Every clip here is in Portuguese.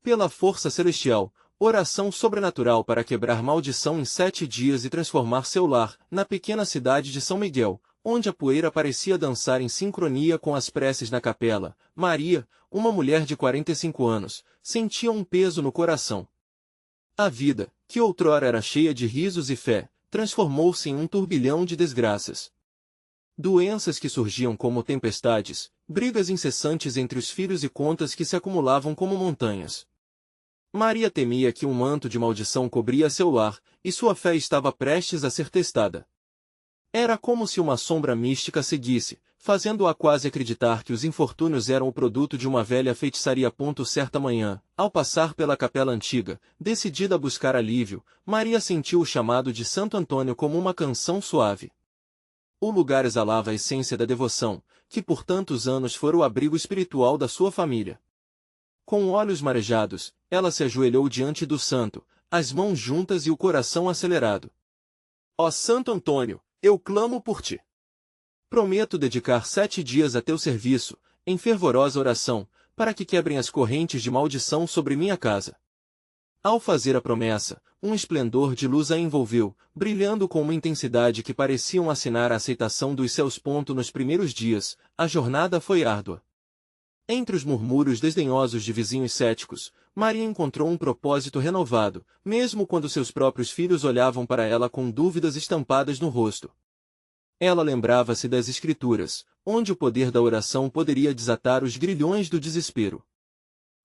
Pela força celestial, oração sobrenatural para quebrar maldição em 7 dias e transformar seu lar, na pequena cidade de São Miguel, onde a poeira parecia dançar em sincronia com as preces na capela. Maria, uma mulher de 45 anos, sentia um peso no coração. A vida, que outrora era cheia de risos e fé, transformou-se em um turbilhão de desgraças. Doenças que surgiam como tempestades, brigas incessantes entre os filhos e contas que se acumulavam como montanhas. Maria temia que um manto de maldição cobria seu lar, e sua fé estava prestes a ser testada. Era como se uma sombra mística seguisse, fazendo-a quase acreditar que os infortúnios eram o produto de uma velha feitiçaria. Certa manhã, ao passar pela capela antiga, decidida a buscar alívio, Maria sentiu o chamado de Santo Antônio como uma canção suave. O lugar exalava a essência da devoção, que por tantos anos fora o abrigo espiritual da sua família. Com olhos marejados, ela se ajoelhou diante do santo, as mãos juntas e o coração acelerado. Ó Santo Antônio, eu clamo por ti. Prometo dedicar 7 dias a teu serviço, em fervorosa oração, para que quebrem as correntes de maldição sobre minha casa. Ao fazer a promessa, um esplendor de luz a envolveu, brilhando com uma intensidade que pareciam assinar a aceitação dos céus. Nos primeiros dias, a jornada foi árdua. Entre os murmúrios desdenhosos de vizinhos céticos, Maria encontrou um propósito renovado, mesmo quando seus próprios filhos olhavam para ela com dúvidas estampadas no rosto. Ela lembrava-se das Escrituras, onde o poder da oração poderia desatar os grilhões do desespero.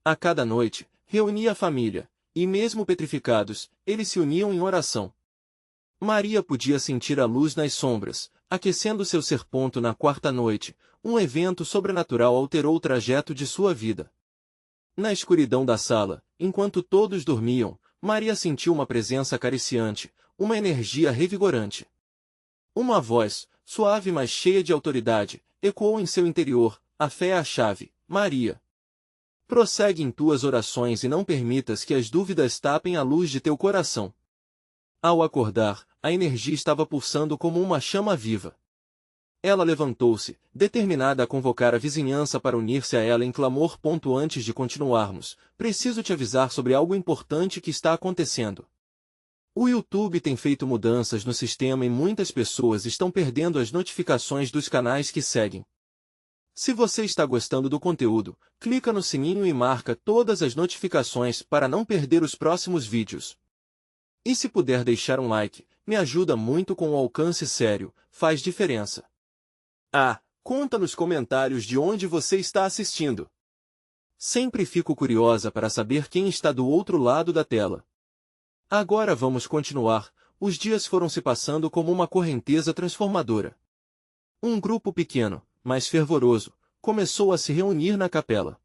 A cada noite, reunia a família, e mesmo petrificados, eles se uniam em oração. Maria podia sentir a luz nas sombras, aquecendo seu ser. Na quarta noite, um evento sobrenatural alterou o trajeto de sua vida. Na escuridão da sala, enquanto todos dormiam, Maria sentiu uma presença acariciante, uma energia revigorante. Uma voz, suave mas cheia de autoridade, ecoou em seu interior: a fé é a chave, Maria. Prossegue em tuas orações e não permitas que as dúvidas tapem a luz de teu coração. Ao acordar, a energia estava pulsando como uma chama viva. Ela levantou-se, determinada a convocar a vizinhança para unir-se a ela em clamor. Antes de continuarmos, preciso te avisar sobre algo importante que está acontecendo. O YouTube tem feito mudanças no sistema e muitas pessoas estão perdendo as notificações dos canais que seguem. Se você está gostando do conteúdo, clica no sininho e marca todas as notificações para não perder os próximos vídeos. E se puder deixar um like, me ajuda muito com o alcance sério, faz diferença. Conta nos comentários de onde você está assistindo. Sempre fico curiosa para saber quem está do outro lado da tela. Agora vamos continuar. Os dias foram se passando como uma correnteza transformadora. Um grupo pequeno, mas fervoroso, começou a se reunir na capela.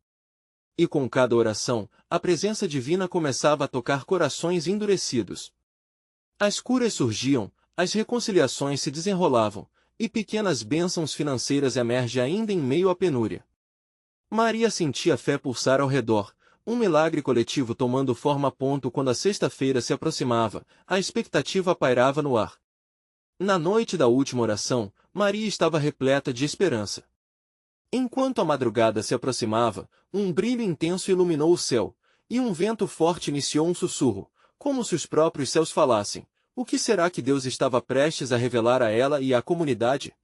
E com cada oração, a presença divina começava a tocar corações endurecidos. As curas surgiam, as reconciliações se desenrolavam, e pequenas bênçãos financeiras emergem ainda em meio à penúria. Maria sentia a fé pulsar ao redor, um milagre coletivo tomando forma. Quando a sexta-feira se aproximava, a expectativa pairava no ar. Na noite da última oração, Maria estava repleta de esperança. Enquanto a madrugada se aproximava, um brilho intenso iluminou o céu, e um vento forte iniciou um sussurro, como se os próprios céus falassem. O que será que Deus estava prestes a revelar a ela e à comunidade?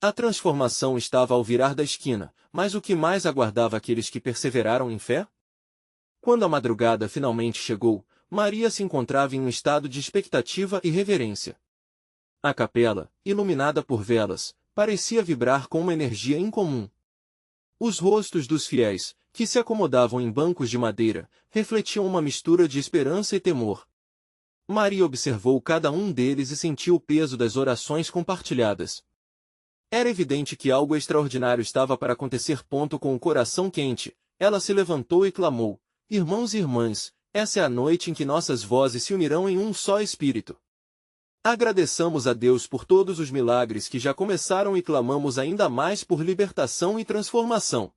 A transformação estava ao virar da esquina, mas o que mais aguardava aqueles que perseveraram em fé? Quando a madrugada finalmente chegou, Maria se encontrava em um estado de expectativa e reverência. A capela, iluminada por velas, parecia vibrar com uma energia incomum. Os rostos dos fiéis, que se acomodavam em bancos de madeira, refletiam uma mistura de esperança e temor. Maria observou cada um deles e sentiu o peso das orações compartilhadas. Era evidente que algo extraordinário estava para acontecer. Com o coração quente, ela se levantou e clamou: irmãos e irmãs, essa é a noite em que nossas vozes se unirão em um só espírito. Agradeçamos a Deus por todos os milagres que já começaram e clamamos ainda mais por libertação e transformação.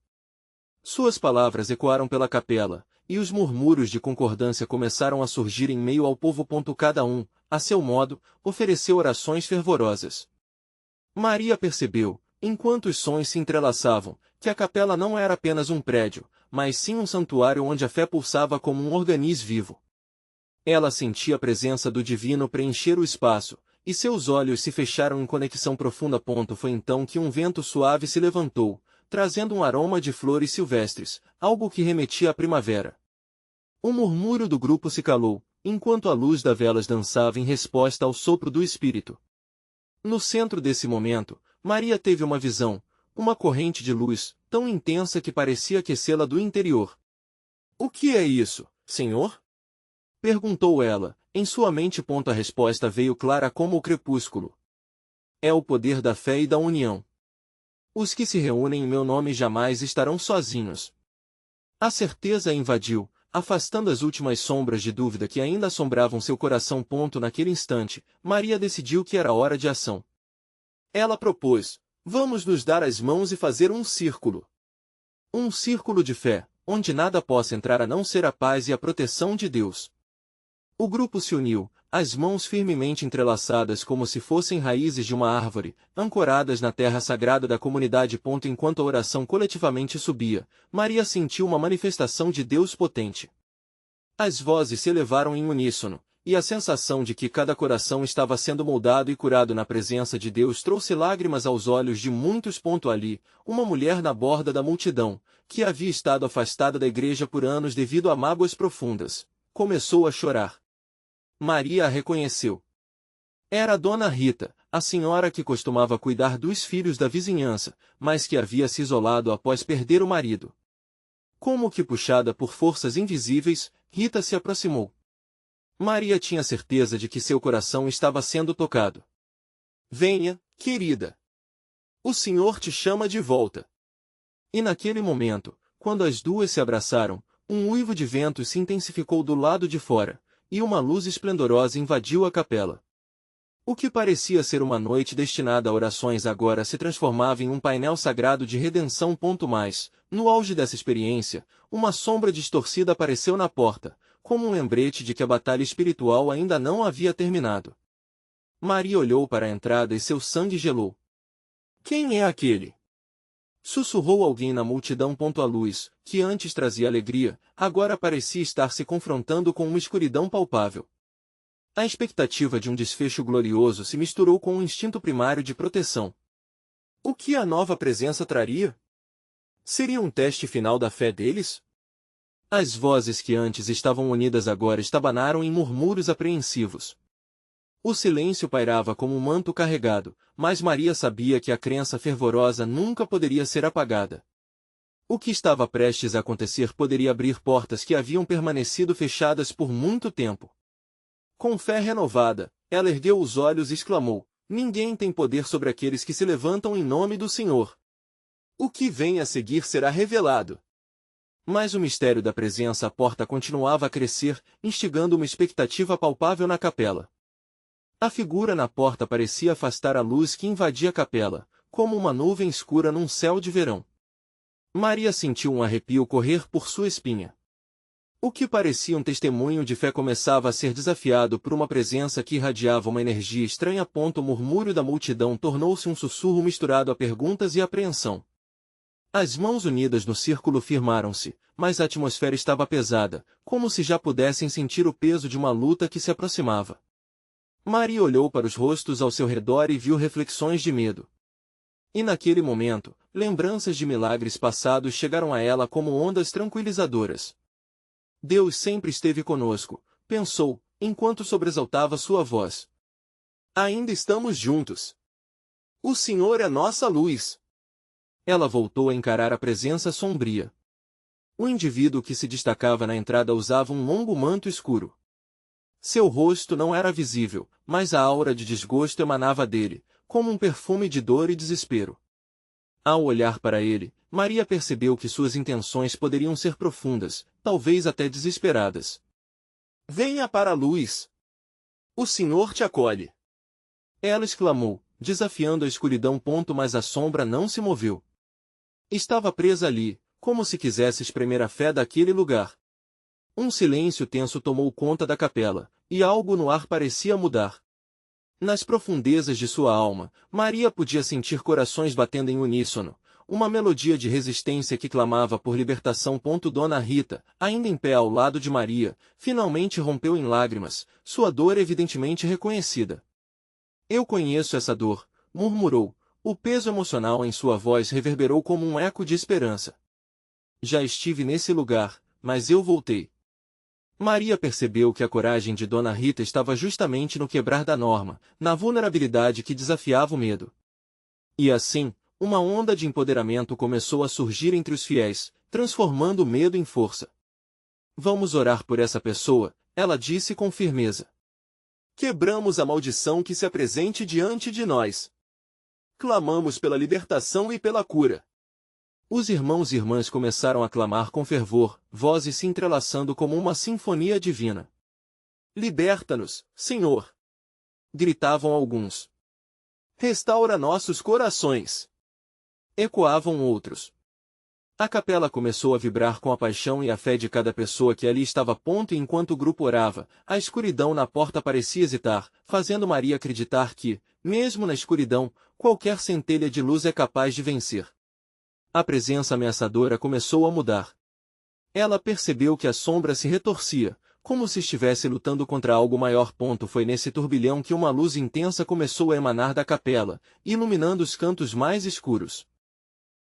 Suas palavras ecoaram pela capela, e os murmúrios de concordância começaram a surgir em meio ao povo. Cada um, a seu modo, ofereceu orações fervorosas. Maria percebeu, enquanto os sons se entrelaçavam, que a capela não era apenas um prédio, mas sim um santuário onde a fé pulsava como um organismo vivo. Ela sentia a presença do divino preencher o espaço, e seus olhos se fecharam em conexão profunda. Foi então que um vento suave se levantou, trazendo um aroma de flores silvestres, algo que remetia à primavera. O murmúrio do grupo se calou, enquanto a luz das velas dançava em resposta ao sopro do espírito. No centro desse momento, Maria teve uma visão, uma corrente de luz, tão intensa que parecia aquecê-la do interior. "O que é isso, Senhor?" perguntou ela, em sua mente. A resposta veio clara como o crepúsculo. "É o poder da fé e da união. Os que se reúnem em meu nome jamais estarão sozinhos." A certeza a invadiu, afastando as últimas sombras de dúvida que ainda assombravam seu coração. Naquele instante, Maria decidiu que era hora de ação. Ela propôs: "Vamos nos dar as mãos e fazer um círculo. Um círculo de fé, onde nada possa entrar a não ser a paz e a proteção de Deus." O grupo se uniu, as mãos firmemente entrelaçadas como se fossem raízes de uma árvore, ancoradas na terra sagrada da comunidade. Enquanto a oração coletivamente subia, Maria sentiu uma manifestação de Deus potente. As vozes se elevaram em uníssono, e a sensação de que cada coração estava sendo moldado e curado na presença de Deus trouxe lágrimas aos olhos de muitos. Ali, uma mulher na borda da multidão, que havia estado afastada da igreja por anos devido a mágoas profundas, começou a chorar. Maria a reconheceu. Era a Dona Rita, a senhora que costumava cuidar dos filhos da vizinhança, mas que havia se isolado após perder o marido. Como que puxada por forças invisíveis, Rita se aproximou. Maria tinha certeza de que seu coração estava sendo tocado. "Venha, querida. O Senhor te chama de volta." E naquele momento, quando as duas se abraçaram, um uivo de vento se intensificou do lado de fora, e uma luz esplendorosa invadiu a capela. O que parecia ser uma noite destinada a orações agora se transformava em um painel sagrado de redenção. Mas, no auge dessa experiência, uma sombra distorcida apareceu na porta, como um lembrete de que a batalha espiritual ainda não havia terminado. Maria olhou para a entrada e seu sangue gelou. "Quem é aquele?" sussurrou alguém na multidão. A luz, que antes trazia alegria, agora parecia estar se confrontando com uma escuridão palpável. A expectativa de um desfecho glorioso se misturou com um instinto primário de proteção. O que a nova presença traria? Seria um teste final da fé deles? As vozes que antes estavam unidas agora estabanaram em murmúrios apreensivos. O silêncio pairava como um manto carregado, mas Maria sabia que a crença fervorosa nunca poderia ser apagada. O que estava prestes a acontecer poderia abrir portas que haviam permanecido fechadas por muito tempo. Com fé renovada, ela ergueu os olhos e exclamou: "Ninguém tem poder sobre aqueles que se levantam em nome do Senhor. O que vem a seguir será revelado." Mas o mistério da presença à porta continuava a crescer, instigando uma expectativa palpável na capela. A figura na porta parecia afastar a luz que invadia a capela, como uma nuvem escura num céu de verão. Maria sentiu um arrepio correr por sua espinha. O que parecia um testemunho de fé começava a ser desafiado por uma presença que irradiava uma energia estranha. O murmúrio da multidão tornou-se um sussurro misturado a perguntas e apreensão. As mãos unidas no círculo firmaram-se, mas a atmosfera estava pesada, como se já pudessem sentir o peso de uma luta que se aproximava. Maria olhou para os rostos ao seu redor e viu reflexões de medo. E naquele momento, lembranças de milagres passados chegaram a ela como ondas tranquilizadoras. Deus sempre esteve conosco, pensou, enquanto sobressaltava sua voz. Ainda estamos juntos. O Senhor é nossa luz. Ela voltou a encarar a presença sombria. O indivíduo que se destacava na entrada usava um longo manto escuro. Seu rosto não era visível, mas a aura de desgosto emanava dele, como um perfume de dor e desespero. Ao olhar para ele, Maria percebeu que suas intenções poderiam ser profundas, talvez até desesperadas. Venha para a luz. O Senhor te acolhe. Ela exclamou, desafiando a escuridão. Mas a sombra não se moveu. Estava presa ali, como se quisesse espremer a fé daquele lugar. Um silêncio tenso tomou conta da capela, e algo no ar parecia mudar. Nas profundezas de sua alma, Maria podia sentir corações batendo em uníssono, uma melodia de resistência que clamava por libertação. Dona Rita, ainda em pé ao lado de Maria, finalmente rompeu em lágrimas, sua dor evidentemente reconhecida. Eu conheço essa dor, murmurou. O peso emocional em sua voz reverberou como um eco de esperança. Já estive nesse lugar, mas eu voltei. Maria percebeu que a coragem de Dona Rita estava justamente no quebrar da norma, na vulnerabilidade que desafiava o medo. E assim, uma onda de empoderamento começou a surgir entre os fiéis, transformando o medo em força. Vamos orar por essa pessoa, ela disse com firmeza. Quebramos a maldição que se apresente diante de nós. Clamamos pela libertação e pela cura. Os irmãos e irmãs começaram a clamar com fervor, vozes se entrelaçando como uma sinfonia divina. Liberta-nos, Senhor! Gritavam alguns. Restaura nossos corações! Ecoavam outros. A capela começou a vibrar com a paixão e a fé de cada pessoa que ali estava a ponto e enquanto o grupo orava, a escuridão na porta parecia hesitar, fazendo Maria acreditar que, mesmo na escuridão, qualquer centelha de luz é capaz de vencer. A presença ameaçadora começou a mudar. Ela percebeu que a sombra se retorcia, como se estivesse lutando contra algo maior. Foi nesse turbilhão que uma luz intensa começou a emanar da capela, iluminando os cantos mais escuros.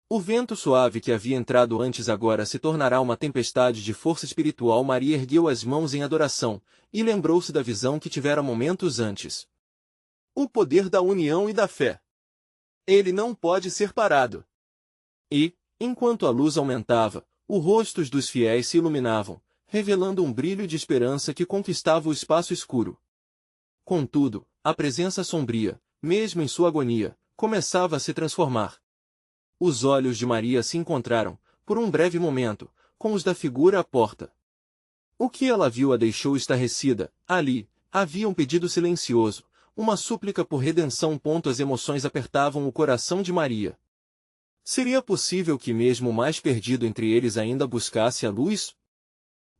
O vento suave que havia entrado antes agora se tornará uma tempestade de força espiritual. Maria ergueu as mãos em adoração, e lembrou-se da visão que tivera momentos antes. O poder da união e da fé. Ele não pode ser parado. E, enquanto a luz aumentava, os rostos dos fiéis se iluminavam, revelando um brilho de esperança que conquistava o espaço escuro. Contudo, a presença sombria, mesmo em sua agonia, começava a se transformar. Os olhos de Maria se encontraram, por um breve momento, com os da figura à porta. O que ela viu a deixou estarrecida. Ali, havia um pedido silencioso, uma súplica por redenção. As emoções apertavam o coração de Maria. Seria possível que mesmo o mais perdido entre eles ainda buscasse a luz?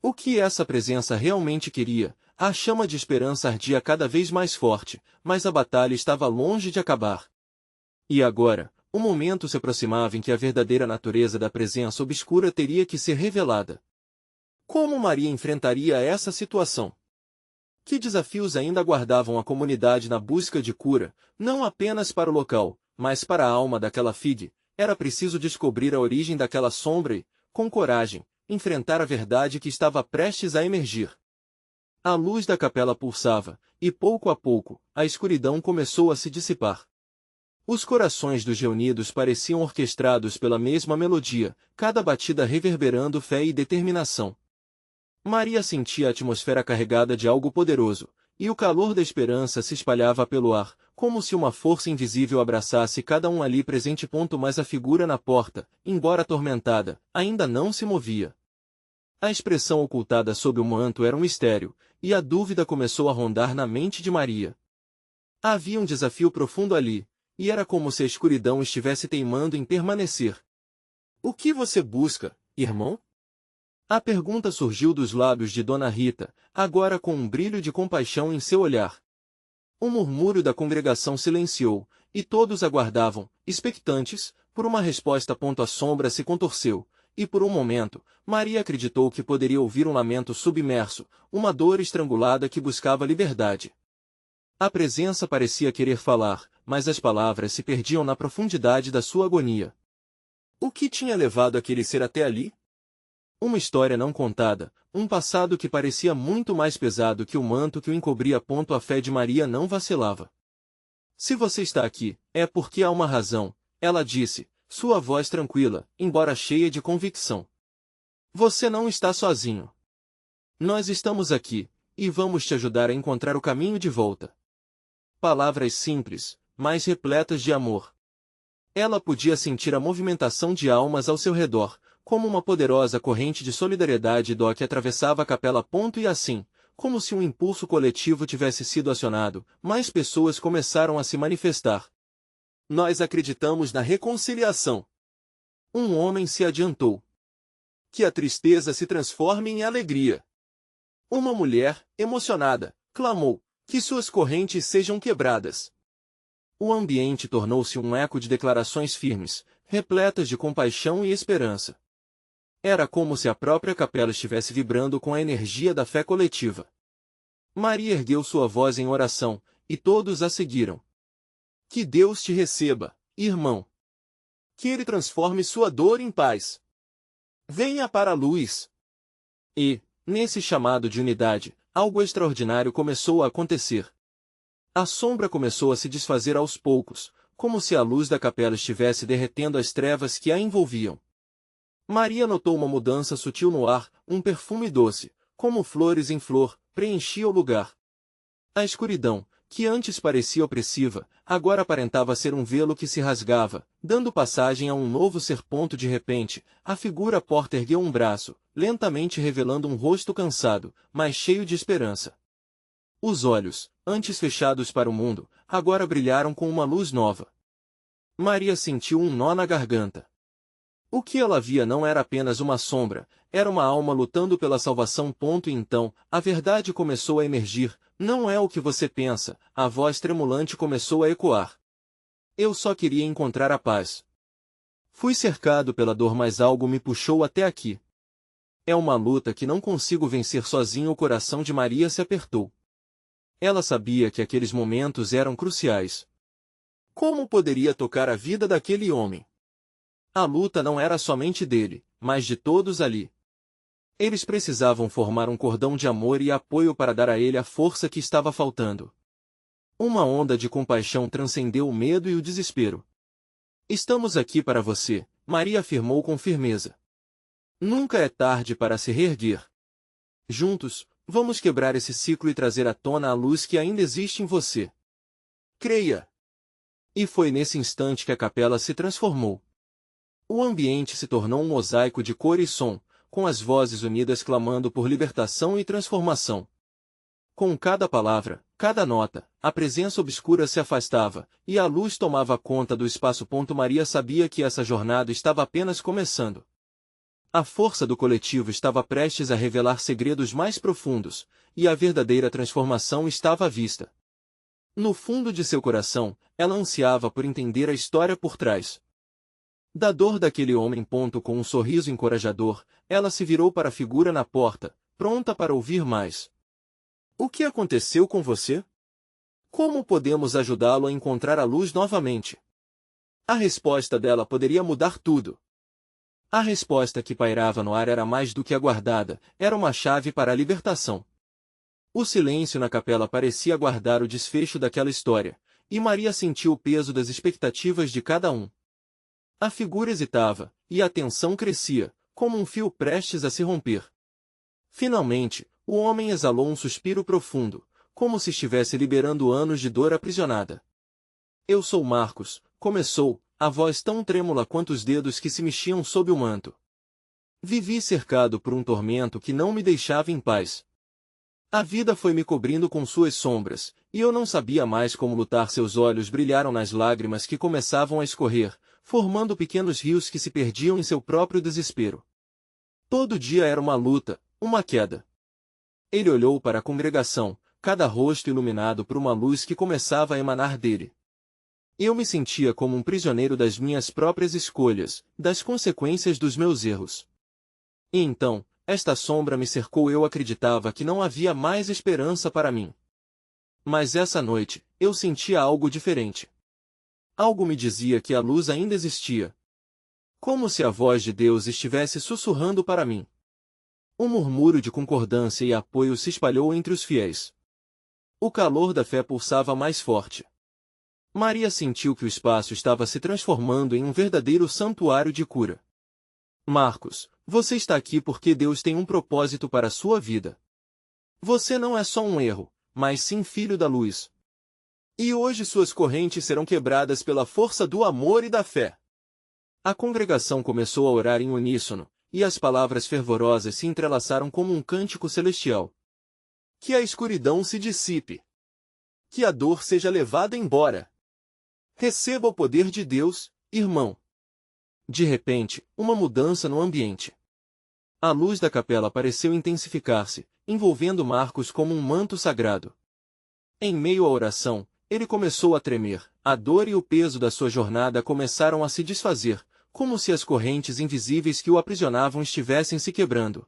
O que essa presença realmente queria? A chama de esperança ardia cada vez mais forte, mas a batalha estava longe de acabar. E agora, o momento se aproximava em que a verdadeira natureza da presença obscura teria que ser revelada. Como Maria enfrentaria essa situação? Que desafios ainda aguardavam a comunidade na busca de cura, não apenas para o local, mas para a alma daquela filha? Era preciso descobrir a origem daquela sombra e, com coragem, enfrentar a verdade que estava prestes a emergir. A luz da capela pulsava, e pouco a pouco, a escuridão começou a se dissipar. Os corações dos reunidos pareciam orquestrados pela mesma melodia, cada batida reverberando fé e determinação. Maria sentia a atmosfera carregada de algo poderoso, e o calor da esperança se espalhava pelo ar, como se uma força invisível abraçasse cada um ali presente. Mas a figura na porta, embora atormentada, ainda não se movia. A expressão ocultada sob o manto era um mistério, e a dúvida começou a rondar na mente de Maria. Havia um desafio profundo ali, e era como se a escuridão estivesse teimando em permanecer. O que você busca, irmão? A pergunta surgiu dos lábios de Dona Rita, agora com um brilho de compaixão em seu olhar. O murmúrio da congregação silenciou, e todos aguardavam, expectantes, por uma resposta. A sombra se contorceu, e por um momento, Maria acreditou que poderia ouvir um lamento submerso, uma dor estrangulada que buscava liberdade. A presença parecia querer falar, mas as palavras se perdiam na profundidade da sua agonia. O que tinha levado aquele ser até ali? Uma história não contada, um passado que parecia muito mais pesado que o manto que o encobria. A fé de Maria não vacilava. Se você está aqui, é porque há uma razão, ela disse, sua voz tranquila, embora cheia de convicção. Você não está sozinho. Nós estamos aqui, e vamos te ajudar a encontrar o caminho de volta. Palavras simples, mas repletas de amor. Ela podia sentir a movimentação de almas ao seu redor, como uma poderosa corrente de solidariedade e dó que atravessava a capela. E assim, como se um impulso coletivo tivesse sido acionado, mais pessoas começaram a se manifestar. Nós acreditamos na reconciliação. Um homem se adiantou. Que a tristeza se transforme em alegria. Uma mulher, emocionada, clamou, que suas correntes sejam quebradas. O ambiente tornou-se um eco de declarações firmes, repletas de compaixão e esperança. Era como se a própria capela estivesse vibrando com a energia da fé coletiva. Maria ergueu sua voz em oração, e todos a seguiram. Que Deus te receba, irmão. Que Ele transforme sua dor em paz. Venha para a luz. E, nesse chamado de unidade, algo extraordinário começou a acontecer. A sombra começou a se desfazer aos poucos, como se a luz da capela estivesse derretendo as trevas que a envolviam. Maria notou uma mudança sutil no ar, um perfume doce, como flores em flor, preenchia o lugar. A escuridão, que antes parecia opressiva, agora aparentava ser um velo que se rasgava, dando passagem a um novo ser. De repente, a figura porta ergueu um braço, lentamente revelando um rosto cansado, mas cheio de esperança. Os olhos, antes fechados para o mundo, agora brilharam com uma luz nova. Maria sentiu um nó na garganta. O que ela via não era apenas uma sombra, era uma alma lutando pela salvação. E então, a verdade começou a emergir. Não é o que você pensa, a voz tremulante começou a ecoar. Eu só queria encontrar a paz. Fui cercado pela dor, mas algo me puxou até aqui. É uma luta que não consigo vencer sozinho. O coração de Maria se apertou. Ela sabia que aqueles momentos eram cruciais. Como poderia tocar a vida daquele homem? A luta não era somente dele, mas de todos ali. Eles precisavam formar um cordão de amor e apoio para dar a ele a força que estava faltando. Uma onda de compaixão transcendeu o medo e o desespero. Estamos aqui para você, Maria afirmou com firmeza. Nunca é tarde para se reerguer. Juntos, vamos quebrar esse ciclo e trazer à tona a luz que ainda existe em você. Creia! E foi nesse instante que a capela se transformou. O ambiente se tornou um mosaico de cor e som, com as vozes unidas clamando por libertação e transformação. Com cada palavra, cada nota, a presença obscura se afastava, e a luz tomava conta do espaço. Maria sabia que essa jornada estava apenas começando. A força do coletivo estava prestes a revelar segredos mais profundos, e a verdadeira transformação estava à vista. No fundo de seu coração, ela ansiava por entender a história por trás da dor daquele homem. Com um sorriso encorajador, ela se virou para a figura na porta, pronta para ouvir mais. O que aconteceu com você? Como podemos ajudá-lo a encontrar a luz novamente? A resposta dela poderia mudar tudo. A resposta que pairava no ar era mais do que aguardada, era uma chave para a libertação. O silêncio na capela parecia aguardar o desfecho daquela história, e Maria sentiu o peso das expectativas de cada um. A figura hesitava, e a tensão crescia, como um fio prestes a se romper. Finalmente, o homem exalou um suspiro profundo, como se estivesse liberando anos de dor aprisionada. Eu sou Marcos, começou, a voz tão trêmula quanto os dedos que se mexiam sob o manto. Vivi cercado por um tormento que não me deixava em paz. A vida foi me cobrindo com suas sombras, e eu não sabia mais como lutar. Seus olhos brilharam nas lágrimas que começavam a escorrer, formando pequenos rios que se perdiam em seu próprio desespero. Todo dia era uma luta, uma queda. Ele olhou para a congregação, cada rosto iluminado por uma luz que começava a emanar dele. Eu me sentia como um prisioneiro das minhas próprias escolhas, das consequências dos meus erros. E então, esta sombra me cercou. Eu acreditava que não havia mais esperança para mim. Mas essa noite, eu sentia algo diferente. Algo me dizia que a luz ainda existia. Como se a voz de Deus estivesse sussurrando para mim. Um murmúrio de concordância e apoio se espalhou entre os fiéis. O calor da fé pulsava mais forte. Maria sentiu que o espaço estava se transformando em um verdadeiro santuário de cura. Marcos, você está aqui porque Deus tem um propósito para a sua vida. Você não é só um erro, mas sim filho da luz. E hoje suas correntes serão quebradas pela força do amor e da fé. A congregação começou a orar em uníssono, e as palavras fervorosas se entrelaçaram como um cântico celestial. Que a escuridão se dissipe. Que a dor seja levada embora. Receba o poder de Deus, irmão. De repente, uma mudança no ambiente. A luz da capela pareceu intensificar-se, envolvendo Marcos como um manto sagrado. Em meio à oração, ele começou a tremer. A dor e o peso da sua jornada começaram a se desfazer, como se as correntes invisíveis que o aprisionavam estivessem se quebrando.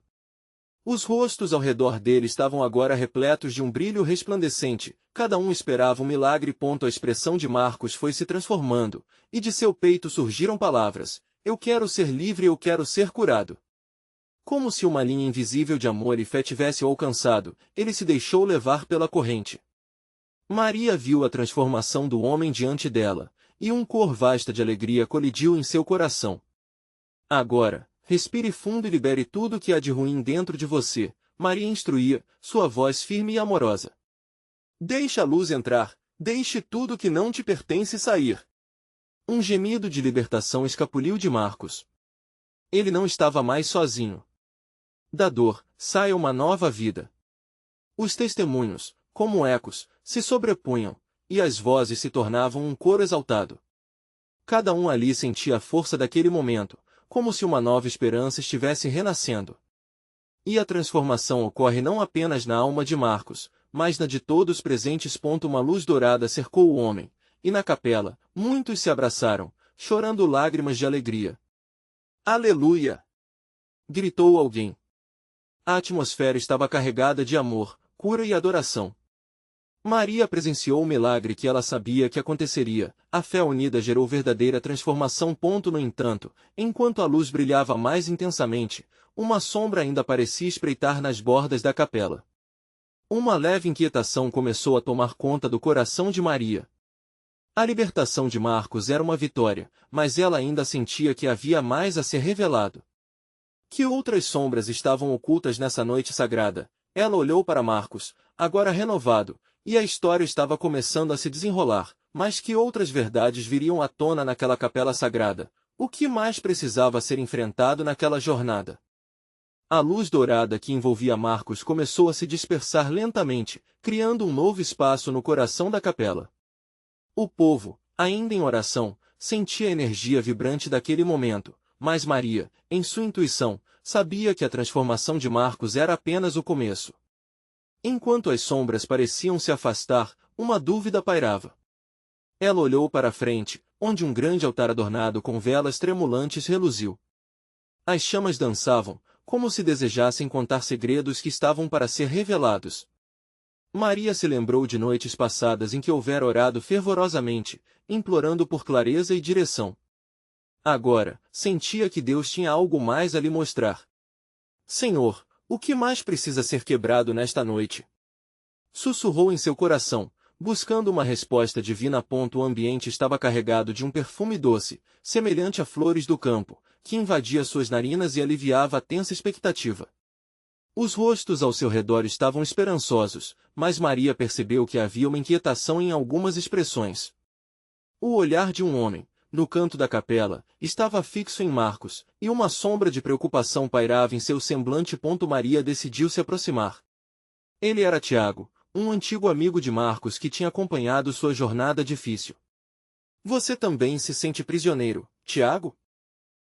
Os rostos ao redor dele estavam agora repletos de um brilho resplandecente, cada um esperava um milagre. A expressão de Marcos foi se transformando, e de seu peito surgiram palavras: eu quero ser livre, eu quero ser curado. Como se uma linha invisível de amor e fé tivesse o alcançado, ele se deixou levar pela corrente. Maria viu a transformação do homem diante dela, e um cor vasta de alegria colidiu em seu coração. Agora, respire fundo e libere tudo que há de ruim dentro de você, Maria instruía, sua voz firme e amorosa. Deixe a luz entrar, deixe tudo que não te pertence sair. Um gemido de libertação escapuliu de Marcos. Ele não estava mais sozinho. Da dor, saia uma nova vida. Os testemunhos, como ecos, se sobrepunham, e as vozes se tornavam um coro exaltado. Cada um ali sentia a força daquele momento, como se uma nova esperança estivesse renascendo. E a transformação ocorre não apenas na alma de Marcos, mas na de todos presentes. Uma luz dourada cercou o homem, e na capela, muitos se abraçaram, chorando lágrimas de alegria. Aleluia! Gritou alguém. A atmosfera estava carregada de amor, cura e adoração. Maria presenciou o milagre que ela sabia que aconteceria. A fé unida gerou verdadeira transformação. No entanto, enquanto a luz brilhava mais intensamente, uma sombra ainda parecia espreitar nas bordas da capela. Uma leve inquietação começou a tomar conta do coração de Maria. A libertação de Marcos era uma vitória, mas ela ainda sentia que havia mais a ser revelado. Que outras sombras estavam ocultas nessa noite sagrada? Ela olhou para Marcos, agora renovado, e a história estava começando a se desenrolar. Mas que outras verdades viriam à tona naquela capela sagrada? O que mais precisava ser enfrentado naquela jornada? A luz dourada que envolvia Marcos começou a se dispersar lentamente, criando um novo espaço no coração da capela. O povo, ainda em oração, sentia a energia vibrante daquele momento, mas Maria, em sua intuição, sabia que a transformação de Marcos era apenas o começo. Enquanto as sombras pareciam se afastar, uma dúvida pairava. Ela olhou para a frente, onde um grande altar adornado com velas tremulantes reluziu. As chamas dançavam, como se desejassem contar segredos que estavam para ser revelados. Maria se lembrou de noites passadas em que houvera orado fervorosamente, implorando por clareza e direção. Agora, sentia que Deus tinha algo mais a lhe mostrar. Senhor, o que mais precisa ser quebrado nesta noite? Sussurrou em seu coração, buscando uma resposta divina. O ambiente estava carregado de um perfume doce, semelhante a flores do campo, que invadia suas narinas e aliviava a tensa expectativa. Os rostos ao seu redor estavam esperançosos, mas Maria percebeu que havia uma inquietação em algumas expressões. O olhar de um homem, no canto da capela, estava fixo em Marcos, e uma sombra de preocupação pairava em seu semblante. Maria decidiu se aproximar. Ele era Tiago, um antigo amigo de Marcos que tinha acompanhado sua jornada difícil. Você também se sente prisioneiro, Tiago?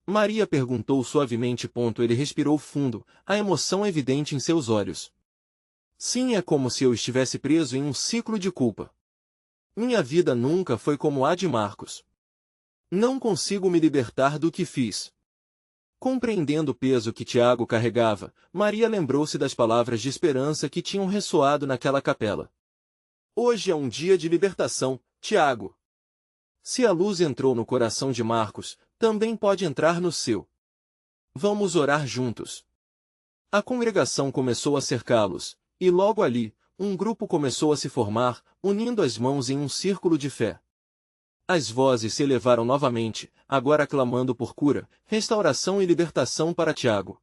Maria perguntou suavemente. Ele respirou fundo, a emoção evidente em seus olhos. Sim, é como se eu estivesse preso em um ciclo de culpa. Minha vida nunca foi como a de Marcos. Não consigo me libertar do que fiz. Compreendendo o peso que Tiago carregava, Maria lembrou-se das palavras de esperança que tinham ressoado naquela capela. Hoje é um dia de libertação, Tiago. Se a luz entrou no coração de Marcos, também pode entrar no seu. Vamos orar juntos. A congregação começou a cercá-los, e logo ali, um grupo começou a se formar, unindo as mãos em um círculo de fé. As vozes se elevaram novamente, agora clamando por cura, restauração e libertação para Tiago.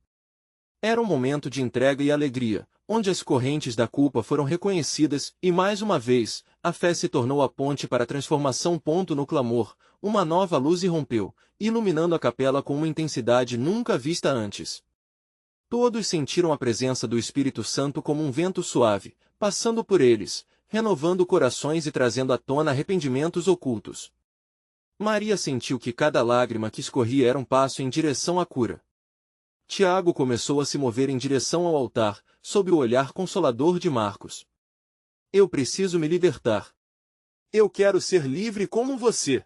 Era um momento de entrega e alegria, onde as correntes da culpa foram reconhecidas, e mais uma vez, a fé se tornou a ponte para a transformação. No clamor, uma nova luz irrompeu, iluminando a capela com uma intensidade nunca vista antes. Todos sentiram a presença do Espírito Santo como um vento suave, passando por eles, renovando corações e trazendo à tona arrependimentos ocultos. Maria sentiu que cada lágrima que escorria era um passo em direção à cura. Tiago começou a se mover em direção ao altar, sob o olhar consolador de Marcos. Eu preciso me libertar. Eu quero ser livre como você.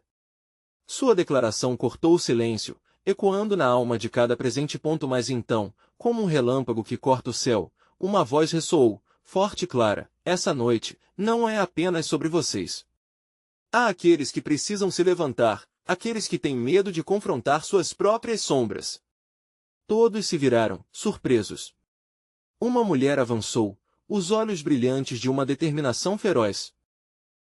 Sua declaração cortou o silêncio, ecoando na alma de cada presente. Mas então, como um relâmpago que corta o céu, uma voz ressoou, forte e clara: essa noite não é apenas sobre vocês. Há aqueles que precisam se levantar, aqueles que têm medo de confrontar suas próprias sombras. Todos se viraram, surpresos. Uma mulher avançou, os olhos brilhantes de uma determinação feroz.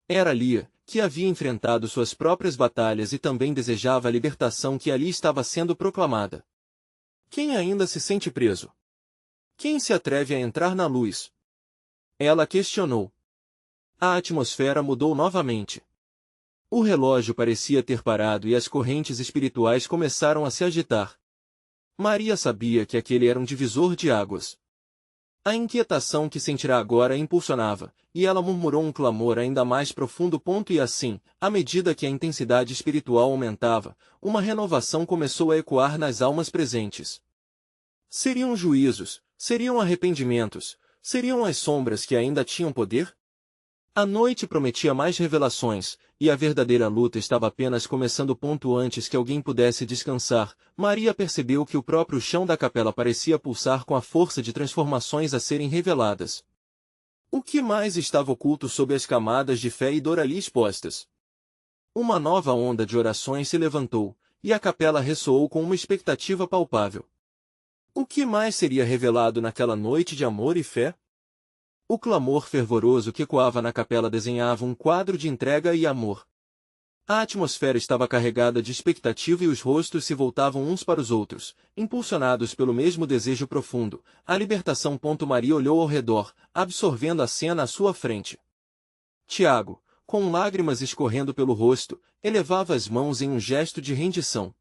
Era Lia, que havia enfrentado suas próprias batalhas e também desejava a libertação que ali estava sendo proclamada. Quem ainda se sente preso? Quem se atreve a entrar na luz? Ela questionou. A atmosfera mudou novamente. O relógio parecia ter parado e as correntes espirituais começaram a se agitar. Maria sabia que aquele era um divisor de águas. A inquietação que sentirá agora a impulsionava, e ela murmurou um clamor ainda mais profundo. E assim, à medida que a intensidade espiritual aumentava, uma renovação começou a ecoar nas almas presentes. Seriam juízos, seriam arrependimentos, seriam as sombras que ainda tinham poder? A noite prometia mais revelações, e a verdadeira luta estava apenas começando. Antes que alguém pudesse descansar, Maria percebeu que o próprio chão da capela parecia pulsar com a força de transformações a serem reveladas. O que mais estava oculto sob as camadas de fé e dor ali expostas? Uma nova onda de orações se levantou, e a capela ressoou com uma expectativa palpável. O que mais seria revelado naquela noite de amor e fé? O clamor fervoroso que ecoava na capela desenhava um quadro de entrega e amor. A atmosfera estava carregada de expectativa e os rostos se voltavam uns para os outros, impulsionados pelo mesmo desejo profundo, a libertação. Maria olhou ao redor, absorvendo a cena à sua frente. Tiago, com lágrimas escorrendo pelo rosto, elevava as mãos em um gesto de rendição.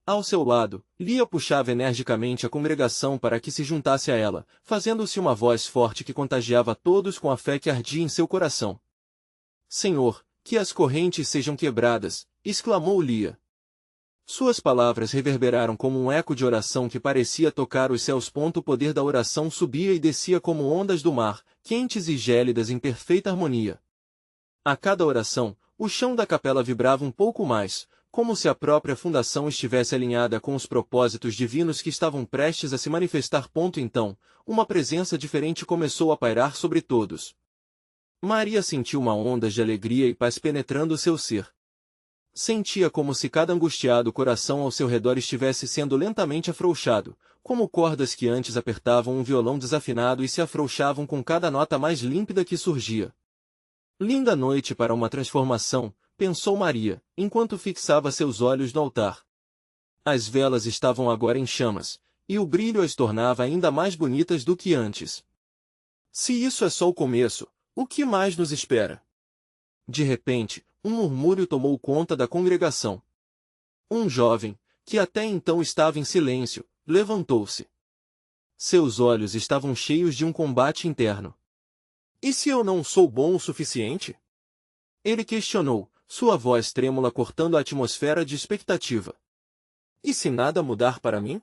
Ao seu lado, Lia puxava energicamente a congregação para que se juntasse a ela, fazendo-se uma voz forte que contagiava todos com a fé que ardia em seu coração. Senhor, que as correntes sejam quebradas, exclamou Lia. Suas palavras reverberaram como um eco de oração que parecia tocar os céus. O poder da oração subia e descia como ondas do mar, quentes e gélidas em perfeita harmonia. A cada oração, o chão da capela vibrava um pouco mais, como se a própria fundação estivesse alinhada com os propósitos divinos que estavam prestes a se manifestar. Então, uma presença diferente começou a pairar sobre todos. Maria sentiu uma onda de alegria e paz penetrando seu ser. Sentia como se cada angustiado coração ao seu redor estivesse sendo lentamente afrouxado, como cordas que antes apertavam um violão desafinado e se afrouxavam com cada nota mais límpida que surgia. Linda noite para uma transformação, pensou Maria, enquanto fixava seus olhos no altar. As velas estavam agora em chamas, e o brilho as tornava ainda mais bonitas do que antes. Se isso é só o começo, o que mais nos espera? De repente, um murmúrio tomou conta da congregação. Um jovem, que até então estava em silêncio, levantou-se. Seus olhos estavam cheios de um combate interno. E se eu não sou bom o suficiente? Ele questionou, sua voz trêmula cortando a atmosfera de expectativa. E se nada mudar para mim?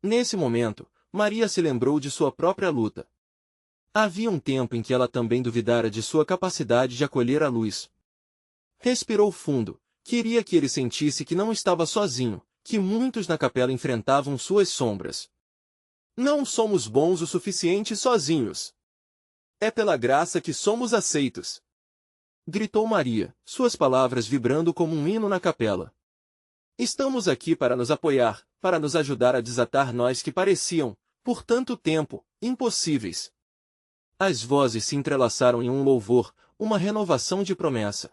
Nesse momento, Maria se lembrou de sua própria luta. Havia um tempo em que ela também duvidara de sua capacidade de acolher a luz. Respirou fundo, queria que ele sentisse que não estava sozinho, que muitos na capela enfrentavam suas sombras. Não somos bons o suficiente sozinhos. É pela graça que somos aceitos. Gritou Maria, suas palavras vibrando como um hino na capela. Estamos aqui para nos apoiar, para nos ajudar a desatar nós que pareciam, por tanto tempo, impossíveis. As vozes se entrelaçaram em um louvor, uma renovação de promessa.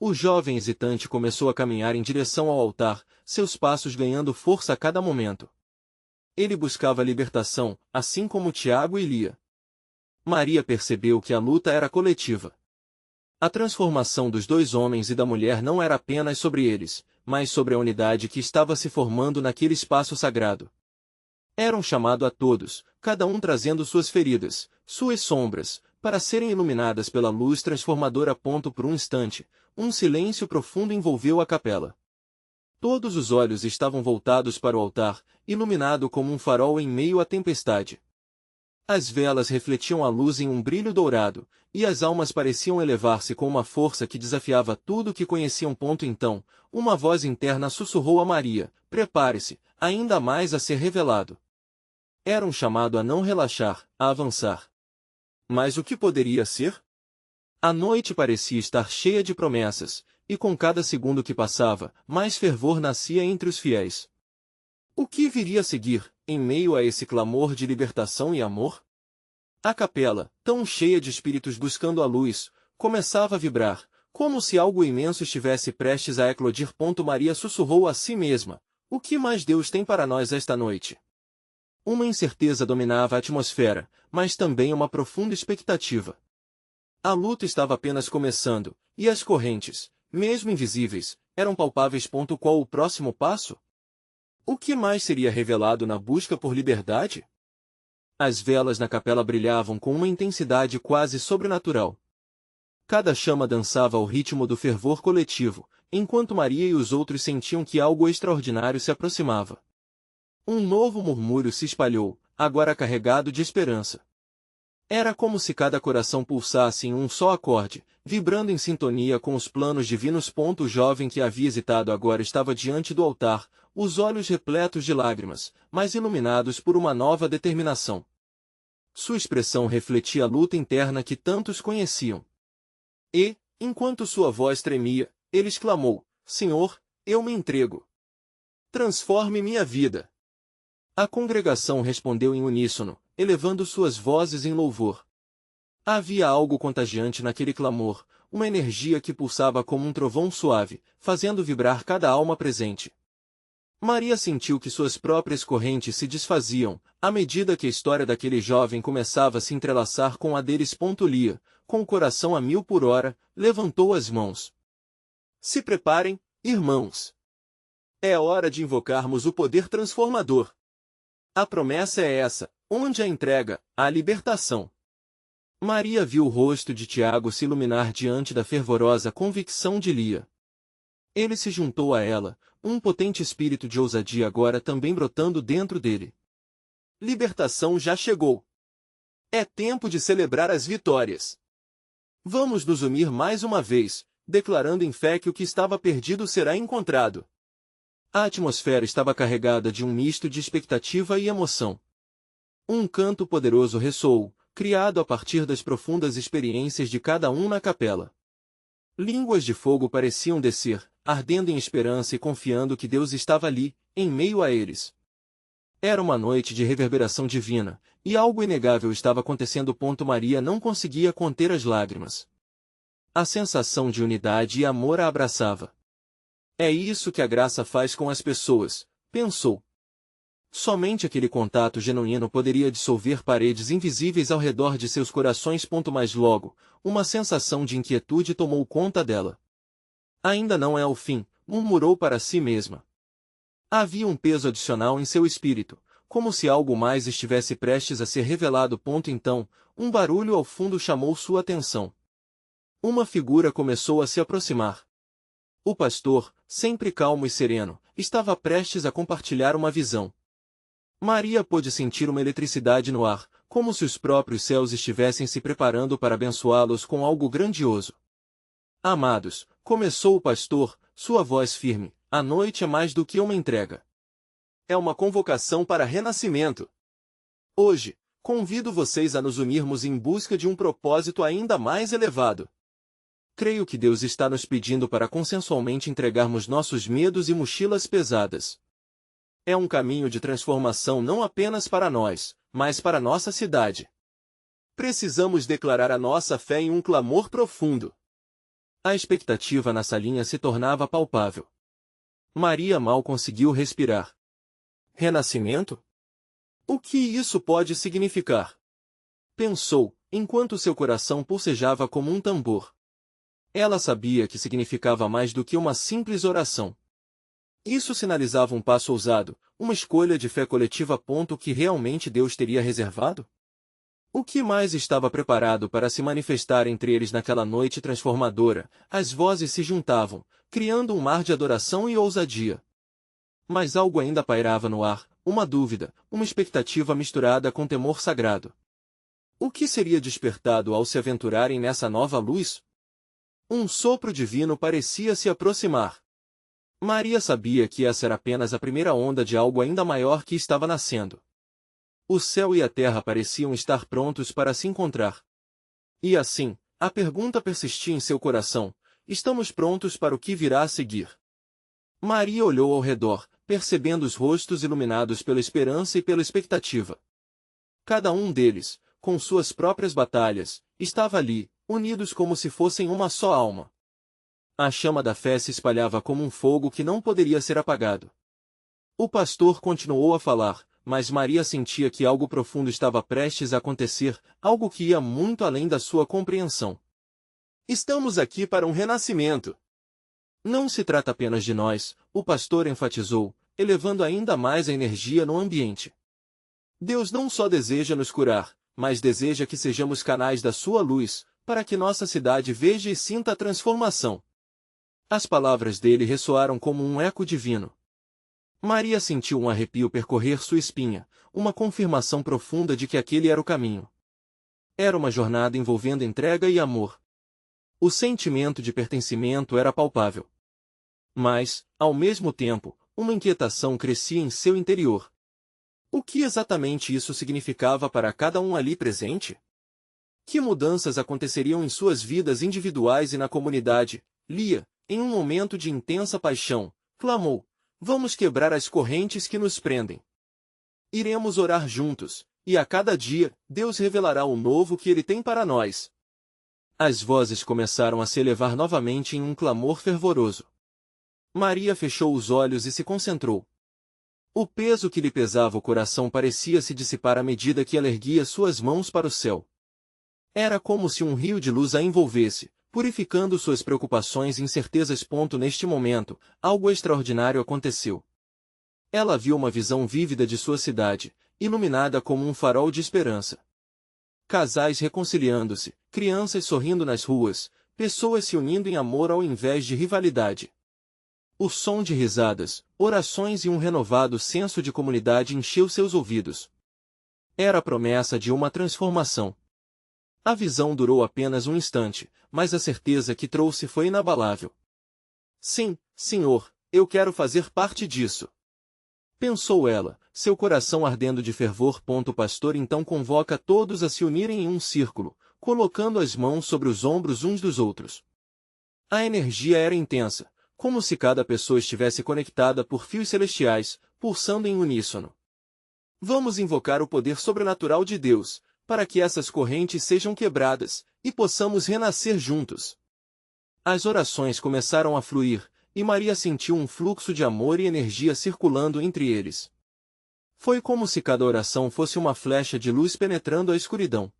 O jovem hesitante começou a caminhar em direção ao altar, seus passos ganhando força a cada momento. Ele buscava a libertação, assim como Tiago e Lia. Maria percebeu que a luta era coletiva. A transformação dos dois homens e da mulher não era apenas sobre eles, mas sobre a unidade que estava se formando naquele espaço sagrado. Era um chamado a todos, cada um trazendo suas feridas, suas sombras, para serem iluminadas pela luz transformadora. Por um instante, um silêncio profundo envolveu a capela. Todos os olhos estavam voltados para o altar, iluminado como um farol em meio à tempestade. As velas refletiam a luz em um brilho dourado, e as almas pareciam elevar-se com uma força que desafiava tudo o que conheciam. Então, uma voz interna sussurrou a Maria: prepare-se, ainda mais a ser revelado. Era um chamado a não relaxar, a avançar. Mas o que poderia ser? A noite parecia estar cheia de promessas, e com cada segundo que passava, mais fervor nascia entre os fiéis. O que viria a seguir, em meio a esse clamor de libertação e amor? A capela, tão cheia de espíritos buscando a luz, começava a vibrar, como se algo imenso estivesse prestes a eclodir. Maria sussurrou a si mesma: o que mais Deus tem para nós esta noite? Uma incerteza dominava a atmosfera, mas também uma profunda expectativa. A luta estava apenas começando, e as correntes, mesmo invisíveis, eram palpáveis. Qual o próximo passo? O que mais seria revelado na busca por liberdade? As velas na capela brilhavam com uma intensidade quase sobrenatural. Cada chama dançava ao ritmo do fervor coletivo, enquanto Maria e os outros sentiam que algo extraordinário se aproximava. Um novo murmúrio se espalhou, agora carregado de esperança. Era como se cada coração pulsasse em um só acorde, vibrando em sintonia com os planos divinos. O jovem que havia hesitado agora estava diante do altar, os olhos repletos de lágrimas, mas iluminados por uma nova determinação. Sua expressão refletia a luta interna que tantos conheciam. E, enquanto sua voz tremia, ele exclamou: Senhor, eu me entrego. Transforme minha vida. A congregação respondeu em uníssono, elevando suas vozes em louvor. Havia algo contagiante naquele clamor, uma energia que pulsava como um trovão suave, fazendo vibrar cada alma presente. Maria sentiu que suas próprias correntes se desfaziam, à medida que a história daquele jovem começava a se entrelaçar com a deles. Lia, com o coração a 1000 por hora, levantou as mãos. Se preparem, irmãos. É hora de invocarmos o poder transformador. A promessa é essa: onde a entrega, a libertação. Maria viu o rosto de Tiago se iluminar diante da fervorosa convicção de Lia. Ele se juntou a ela, um potente espírito de ousadia agora também brotando dentro dele. Libertação já chegou. É tempo de celebrar as vitórias. Vamos nos unir mais uma vez, declarando em fé que o que estava perdido será encontrado. A atmosfera estava carregada de um misto de expectativa e emoção. Um canto poderoso ressoou, criado a partir das profundas experiências de cada um na capela. Línguas de fogo pareciam descer, ardendo em esperança e confiando que Deus estava ali, em meio a eles. Era uma noite de reverberação divina, e algo inegável estava acontecendo. Maria não conseguia conter as lágrimas. A sensação de unidade e amor a abraçava. É isso que a graça faz com as pessoas, pensou. Somente aquele contato genuíno poderia dissolver paredes invisíveis ao redor de seus corações. Mas logo, uma sensação de inquietude tomou conta dela. Ainda não é o fim, murmurou para si mesma. Havia um peso adicional em seu espírito, como se algo mais estivesse prestes a ser revelado. Então, um barulho ao fundo chamou sua atenção. Uma figura começou a se aproximar. O pastor, sempre calmo e sereno, estava prestes a compartilhar uma visão. Maria pôde sentir uma eletricidade no ar, como se os próprios céus estivessem se preparando para abençoá-los com algo grandioso. Amados, começou o pastor, sua voz firme, a noite é mais do que uma entrega. É uma convocação para renascimento. Hoje, convido vocês a nos unirmos em busca de um propósito ainda mais elevado. Creio que Deus está nos pedindo para consensualmente entregarmos nossos medos e mochilas pesadas. É um caminho de transformação não apenas para nós, mas para nossa cidade. Precisamos declarar a nossa fé em um clamor profundo. A expectativa na salinha se tornava palpável. Maria mal conseguiu respirar. Renascimento? O que isso pode significar? Pensou, enquanto seu coração pulsejava como um tambor. Ela sabia que significava mais do que uma simples oração. Isso sinalizava um passo ousado, uma escolha de fé coletiva. Que realmente Deus teria reservado? O que mais estava preparado para se manifestar entre eles naquela noite transformadora? As vozes se juntavam, criando um mar de adoração e ousadia. Mas algo ainda pairava no ar, uma dúvida, uma expectativa misturada com temor sagrado. O que seria despertado ao se aventurarem nessa nova luz? Um sopro divino parecia se aproximar. Maria sabia que essa era apenas a primeira onda de algo ainda maior que estava nascendo. O céu e a terra pareciam estar prontos para se encontrar. E assim, a pergunta persistia em seu coração: estamos prontos para o que virá a seguir? Maria olhou ao redor, percebendo os rostos iluminados pela esperança e pela expectativa. Cada um deles, com suas próprias batalhas, estava ali, unidos como se fossem uma só alma. A chama da fé se espalhava como um fogo que não poderia ser apagado. O pastor continuou a falar, mas Maria sentia que algo profundo estava prestes a acontecer, algo que ia muito além da sua compreensão. Estamos aqui para um renascimento. Não se trata apenas de nós, o pastor enfatizou, elevando ainda mais a energia no ambiente. Deus não só deseja nos curar, mas deseja que sejamos canais da sua luz, para que nossa cidade veja e sinta a transformação. As palavras dele ressoaram como um eco divino. Maria sentiu um arrepio percorrer sua espinha, uma confirmação profunda de que aquele era o caminho. Era uma jornada envolvendo entrega e amor. O sentimento de pertencimento era palpável. Mas, ao mesmo tempo, uma inquietação crescia em seu interior. O que exatamente isso significava para cada um ali presente? Que mudanças aconteceriam em suas vidas individuais e na comunidade? Lia, em um momento de intensa paixão, clamou: vamos quebrar as correntes que nos prendem. Iremos orar juntos, e a cada dia, Deus revelará o novo que Ele tem para nós. As vozes começaram a se elevar novamente em um clamor fervoroso. Maria fechou os olhos e se concentrou. O peso que lhe pesava o coração parecia se dissipar à medida que ela erguia suas mãos para o céu. Era como se um rio de luz a envolvesse, purificando suas preocupações e incertezas. Neste momento, algo extraordinário aconteceu. Ela viu uma visão vívida de sua cidade, iluminada como um farol de esperança. Casais reconciliando-se, crianças sorrindo nas ruas, pessoas se unindo em amor ao invés de rivalidade. O som de risadas, orações e um renovado senso de comunidade encheu seus ouvidos. Era a promessa de uma transformação. A visão durou apenas um instante, mas a certeza que trouxe foi inabalável. Sim, Senhor, eu quero fazer parte disso. Pensou ela, seu coração ardendo de fervor. O pastor então convoca todos a se unirem em um círculo, colocando as mãos sobre os ombros uns dos outros. A energia era intensa, como se cada pessoa estivesse conectada por fios celestiais, pulsando em uníssono. Vamos invocar o poder sobrenatural de Deus, para que essas correntes sejam quebradas, e possamos renascer juntos. As orações começaram a fluir, e Maria sentiu um fluxo de amor e energia circulando entre eles. Foi como se cada oração fosse uma flecha de luz penetrando a escuridão.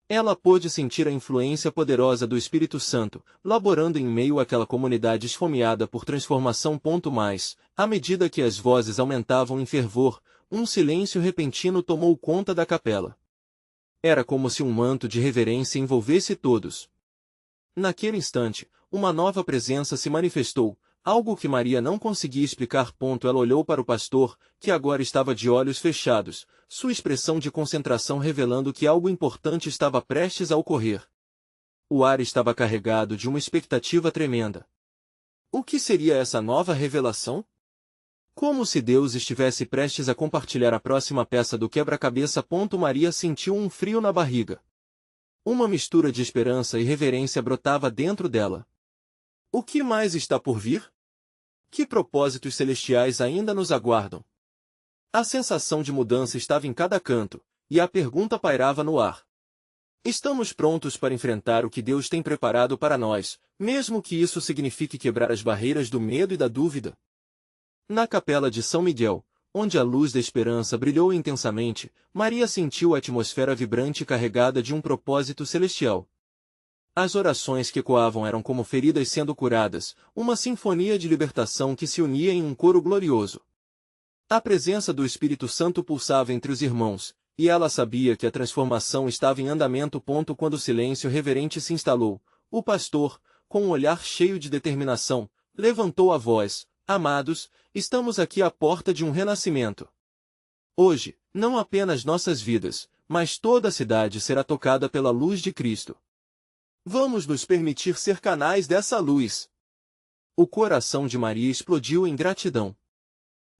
Ela pôde sentir a influência poderosa do Espírito Santo, laborando em meio àquela comunidade esfomeada por transformação. Mais, à medida que as vozes aumentavam em fervor, um silêncio repentino tomou conta da capela. Era como se um manto de reverência envolvesse todos. Naquele instante, uma nova presença se manifestou, algo que Maria não conseguia explicar. Ela olhou para o pastor, que agora estava de olhos fechados, sua expressão de concentração revelando que algo importante estava prestes a ocorrer. O ar estava carregado de uma expectativa tremenda. O que seria essa nova revelação? Como se Deus estivesse prestes a compartilhar a próxima peça do quebra-cabeça. Maria sentiu um frio na barriga. Uma mistura de esperança e reverência brotava dentro dela. O que mais está por vir? Que propósitos celestiais ainda nos aguardam? A sensação de mudança estava em cada canto, e a pergunta pairava no ar. Estamos prontos para enfrentar o que Deus tem preparado para nós, mesmo que isso signifique quebrar as barreiras do medo e da dúvida? Na capela de São Miguel, onde a luz da esperança brilhou intensamente, Maria sentiu a atmosfera vibrante carregada de um propósito celestial. As orações que ecoavam eram como feridas sendo curadas, uma sinfonia de libertação que se unia em um coro glorioso. A presença do Espírito Santo pulsava entre os irmãos, e ela sabia que a transformação estava em andamento. Quando o silêncio reverente se instalou, o pastor, com um olhar cheio de determinação, levantou a voz: Amados, estamos aqui à porta de um renascimento. Hoje, não apenas nossas vidas, mas toda a cidade será tocada pela luz de Cristo. Vamos nos permitir ser canais dessa luz. O coração de Maria explodiu em gratidão.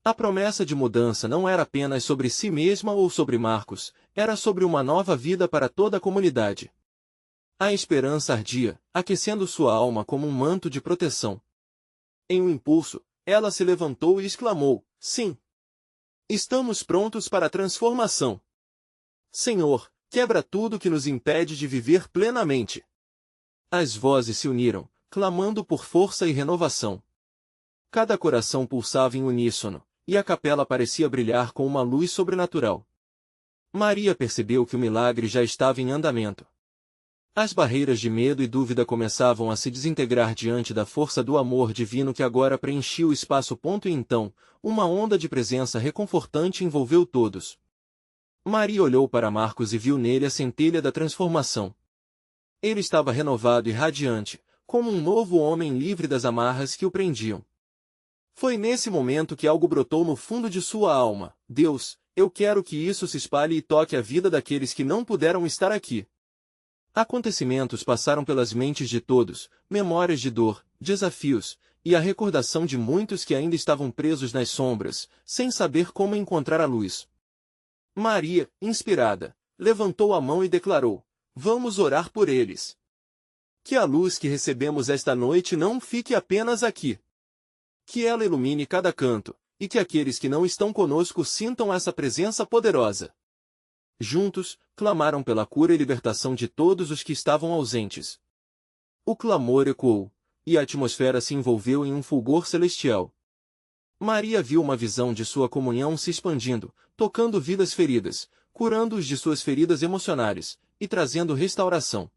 A promessa de mudança não era apenas sobre si mesma ou sobre Marcos, era sobre uma nova vida para toda a comunidade. A esperança ardia, aquecendo sua alma como um manto de proteção. Em um impulso, ela se levantou e exclamou: sim! Estamos prontos para a transformação. Senhor, quebra tudo que nos impede de viver plenamente. As vozes se uniram, clamando por força e renovação. Cada coração pulsava em uníssono, e a capela parecia brilhar com uma luz sobrenatural. Maria percebeu que o milagre já estava em andamento. As barreiras de medo e dúvida começavam a se desintegrar diante da força do amor divino que agora preenchia o espaço. E então, uma onda de presença reconfortante envolveu todos. Maria olhou para Marcos e viu nele a centelha da transformação. Ele estava renovado e radiante, como um novo homem livre das amarras que o prendiam. Foi nesse momento que algo brotou no fundo de sua alma: Deus, eu quero que isso se espalhe e toque a vida daqueles que não puderam estar aqui. Acontecimentos passaram pelas mentes de todos, memórias de dor, desafios, e a recordação de muitos que ainda estavam presos nas sombras, sem saber como encontrar a luz. Maria, inspirada, levantou a mão e declarou: vamos orar por eles. Que a luz que recebemos esta noite não fique apenas aqui. Que ela ilumine cada canto, e que aqueles que não estão conosco sintam essa presença poderosa. Juntos, clamaram pela cura e libertação de todos os que estavam ausentes. O clamor ecoou, e a atmosfera se envolveu em um fulgor celestial. Maria viu uma visão de sua comunhão se expandindo, tocando vidas feridas, curando-os de suas feridas emocionais, e trazendo restauração.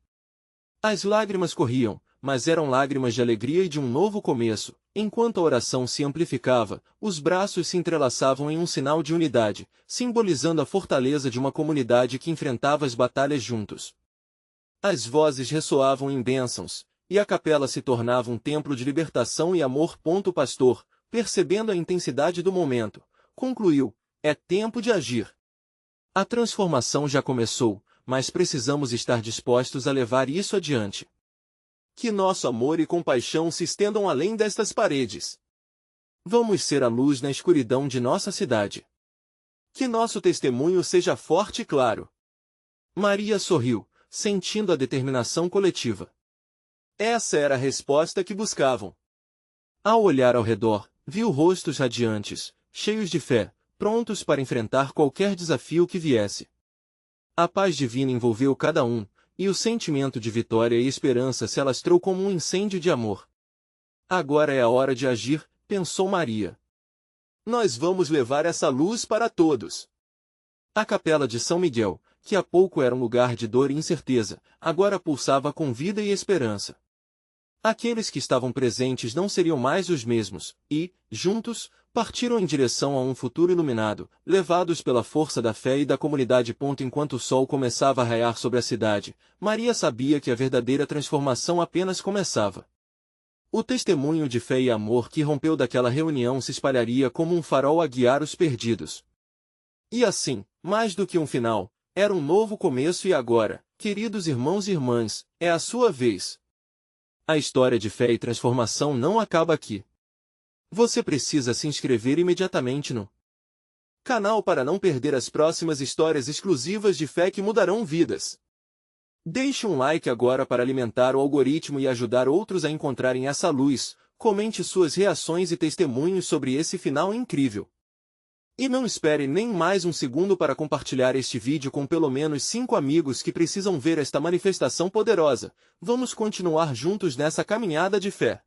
As lágrimas corriam, mas eram lágrimas de alegria e de um novo começo. Enquanto a oração se amplificava, os braços se entrelaçavam em um sinal de unidade, simbolizando a fortaleza de uma comunidade que enfrentava as batalhas juntos. As vozes ressoavam em bênçãos, e a capela se tornava um templo de libertação e amor. O pastor, percebendo a intensidade do momento, concluiu: é tempo de agir. A transformação já começou, mas precisamos estar dispostos a levar isso adiante. Que nosso amor e compaixão se estendam além destas paredes. Vamos ser a luz na escuridão de nossa cidade. Que nosso testemunho seja forte e claro. Maria sorriu, sentindo a determinação coletiva. Essa era a resposta que buscavam. Ao olhar ao redor, viu rostos radiantes, cheios de fé, prontos para enfrentar qualquer desafio que viesse. A paz divina envolveu cada um, e o sentimento de vitória e esperança se alastrou como um incêndio de amor. Agora é a hora de agir, pensou Maria. Nós vamos levar essa luz para todos. A capela de São Miguel, que há pouco era um lugar de dor e incerteza, agora pulsava com vida e esperança. Aqueles que estavam presentes não seriam mais os mesmos, e, juntos, partiram em direção a um futuro iluminado, levados pela força da fé e da comunidade. Enquanto o sol começava a raiar sobre a cidade, Maria sabia que a verdadeira transformação apenas começava. O testemunho de fé e amor que rompeu daquela reunião se espalharia como um farol a guiar os perdidos. E assim, mais do que um final, era um novo começo. E agora, queridos irmãos e irmãs, é a sua vez. A história de fé e transformação não acaba aqui. Você precisa se inscrever imediatamente no canal para não perder as próximas histórias exclusivas de fé que mudarão vidas. Deixe um like agora para alimentar o algoritmo e ajudar outros a encontrarem essa luz. Comente suas reações e testemunhos sobre esse final incrível. E não espere nem mais um segundo para compartilhar este vídeo com pelo menos 5 amigos que precisam ver esta manifestação poderosa. Vamos continuar juntos nessa caminhada de fé.